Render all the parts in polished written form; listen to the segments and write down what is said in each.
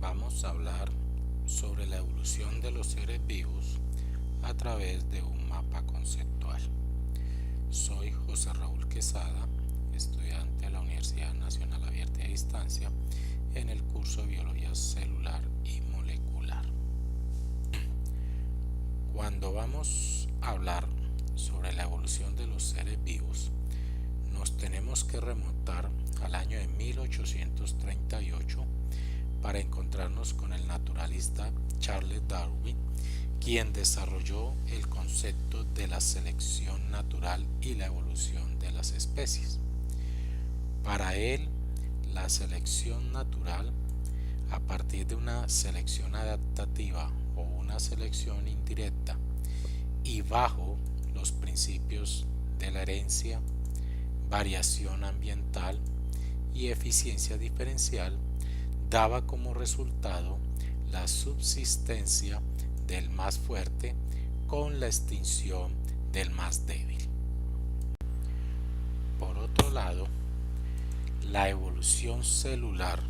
Vamos a hablar sobre la evolución de los seres vivos a través de un mapa conceptual. Soy José Raúl Quesada, estudiante de la Universidad Nacional Abierta y a Distancia en el curso de Biología Celular y Molecular. Cuando vamos a hablar sobre la evolución de los seres vivos, nos tenemos que remontar al año de 1838 para encontrarnos con el naturalista Charles Darwin, quien desarrolló el concepto de la selección natural y la evolución de las especies. Para él, la selección natural, a partir de una selección adaptativa o una selección indirecta y bajo los principios de la herencia, variación ambiental y eficiencia diferencial, daba como resultado la subsistencia del más fuerte con la extinción del más débil. Por otro lado, la evolución celular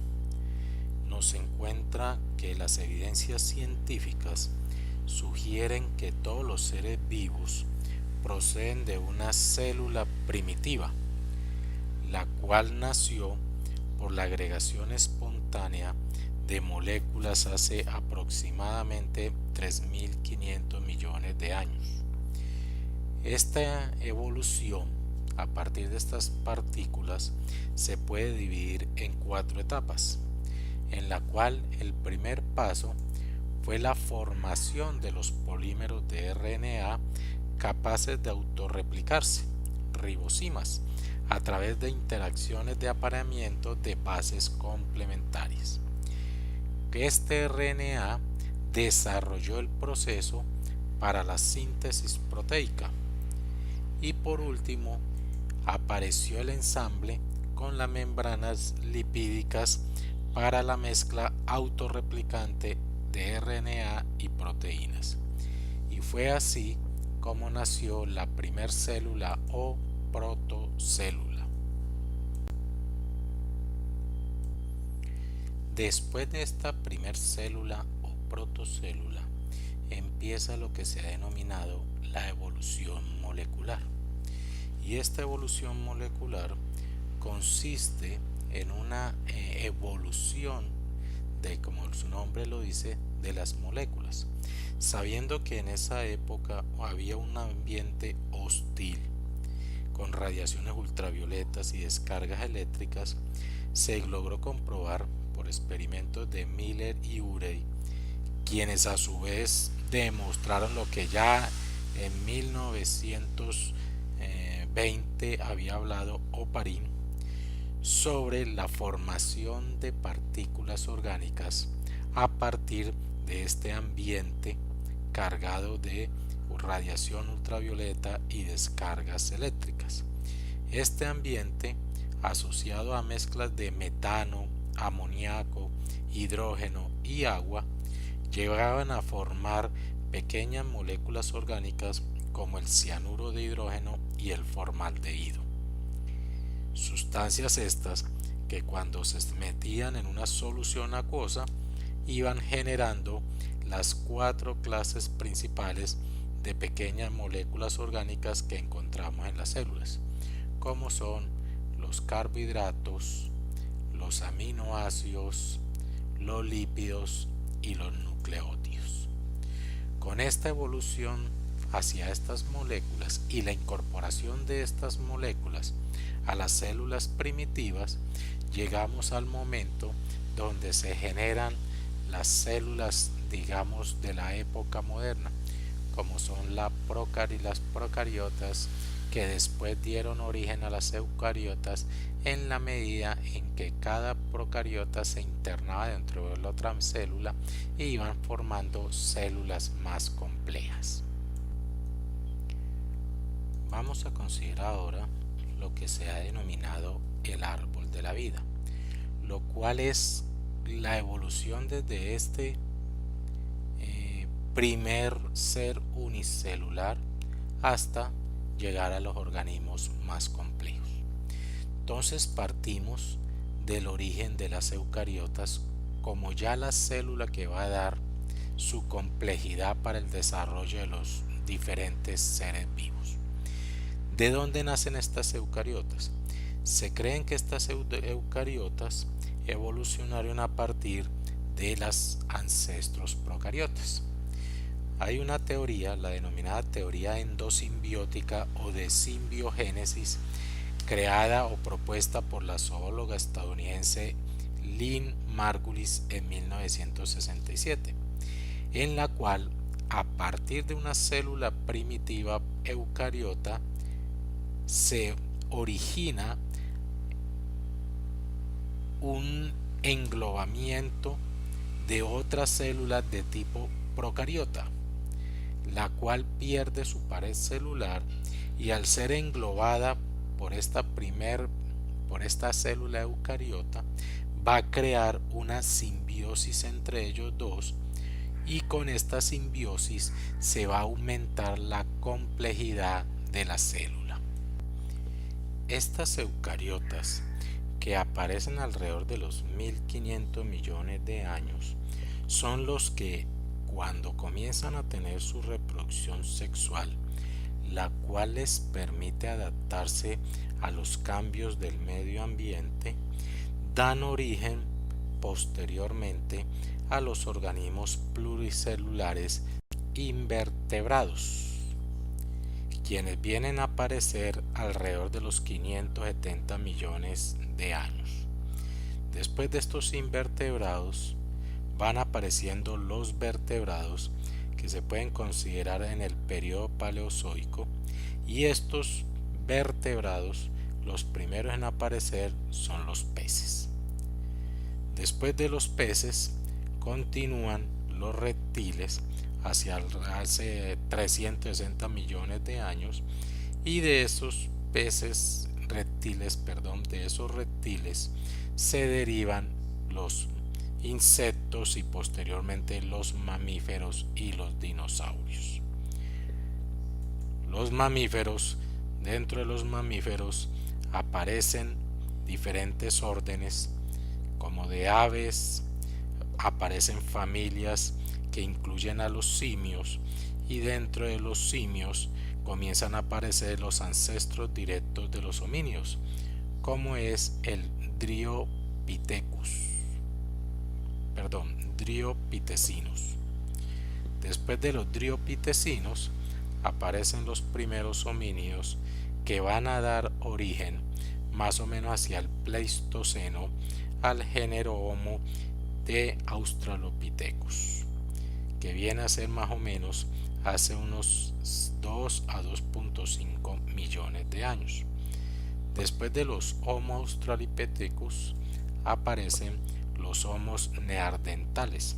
nos encuentra que las evidencias científicas sugieren que todos los seres vivos proceden de una célula primitiva, la cual nació por la agregación espontánea de moléculas hace aproximadamente 3.500 millones de años. Esta evolución a partir de estas partículas se puede dividir en 4 etapas, en la cual el primer paso fue la formación de los polímeros de RNA capaces de autorreplicarse, ribosimas, a través de interacciones de apareamiento de bases complementarias. Este RNA desarrolló el proceso para la síntesis proteica y por último apareció el ensamble con las membranas lipídicas para la mezcla autorreplicante de RNA y proteínas. Y fue así como nació la primer célula o protocélula. Después de esta primer célula o protocélula empieza lo que se ha denominado la evolución molecular. Y esta evolución molecular consiste en una evolución de, como su nombre lo dice, de las moléculas, sabiendo que en esa época había un ambiente hostil con radiaciones ultravioletas y descargas eléctricas. Se logró comprobar por experimentos de Miller y Urey, quienes a su vez demostraron lo que ya en 1920 había hablado Oparin sobre la formación de partículas orgánicas a partir de este ambiente cargado de radiación ultravioleta y descargas eléctricas. Este ambiente, asociado a mezclas de metano, amoníaco, hidrógeno y agua, llegaban a formar pequeñas moléculas orgánicas como el cianuro de hidrógeno y el formaldehído. Sustancias estas que cuando se metían en una solución acuosa iban generando las 4 clases principales de pequeñas moléculas orgánicas que encontramos en las células, como son los carbohidratos, los aminoácidos, los lípidos y los nucleótidos. Con esta evolución hacia estas moléculas y la incorporación de estas moléculas a las células primitivas, llegamos al momento donde se generan las células, digamos, de la época moderna, como son las procariotas, que después dieron origen a las eucariotas en la medida en que cada procariota se internaba dentro de la otra célula e iban formando células más complejas. Vamos a considerar ahora lo que se ha denominado el árbol de la vida, lo cual es la evolución desde este primer ser unicelular hasta llegar a los organismos más complejos. Entonces partimos del origen de las eucariotas como ya la célula que va a dar su complejidad para el desarrollo de los diferentes seres vivos. ¿De dónde nacen estas eucariotas? Se creen que estas eucariotas evolucionaron a partir de los ancestros procariotas. Hay una teoría, la denominada teoría endosimbiótica o de simbiogénesis, creada o propuesta por la zoóloga estadounidense Lynn Margulis en 1967, en la cual a partir de una célula primitiva eucariota se origina un englobamiento de otras células de tipo procariota, la cual pierde su pared celular y al ser englobada por esta célula eucariota va a crear una simbiosis entre ellos dos, y con esta simbiosis se va a aumentar la complejidad de la célula. Estas eucariotas, que aparecen alrededor de los 1500 millones de años, son los que cuando comienzan a tener su reproducción sexual, la cual les permite adaptarse a los cambios del medio ambiente, dan origen posteriormente a los organismos pluricelulares invertebrados, quienes vienen a aparecer alrededor de los 570 millones de años. Después de estos invertebrados van apareciendo los vertebrados, que se pueden considerar en el periodo paleozoico, y estos vertebrados, los primeros en aparecer son los peces. Después de los peces continúan los reptiles hacia hace 360 millones de años, y de esos reptiles se derivan los insectos y posteriormente los mamíferos y los dinosaurios. Dentro de los mamíferos aparecen diferentes órdenes como de aves, aparecen familias que incluyen a los simios, y dentro de los simios comienzan a aparecer los ancestros directos de los homínidos, como es el Dryopithecines. Después de los Dryopithecines aparecen los primeros homínidos, que van a dar origen más o menos hacia el Pleistoceno al género Homo de Australopithecus, que viene a ser más o menos hace unos 2 a 2.5 millones de años. Después de los Homo australopithecus aparecen los Homos neandertales,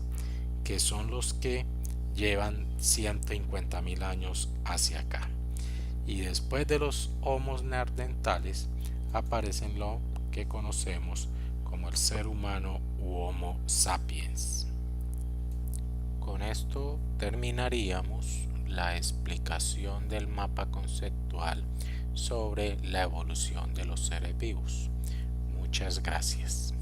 que son los que llevan 150.000 años hacia acá. Y después de los Homos neandertales aparecen lo que conocemos como el ser humano u Homo sapiens. Con esto terminaríamos la explicación del mapa conceptual sobre la evolución de los seres vivos. Muchas gracias.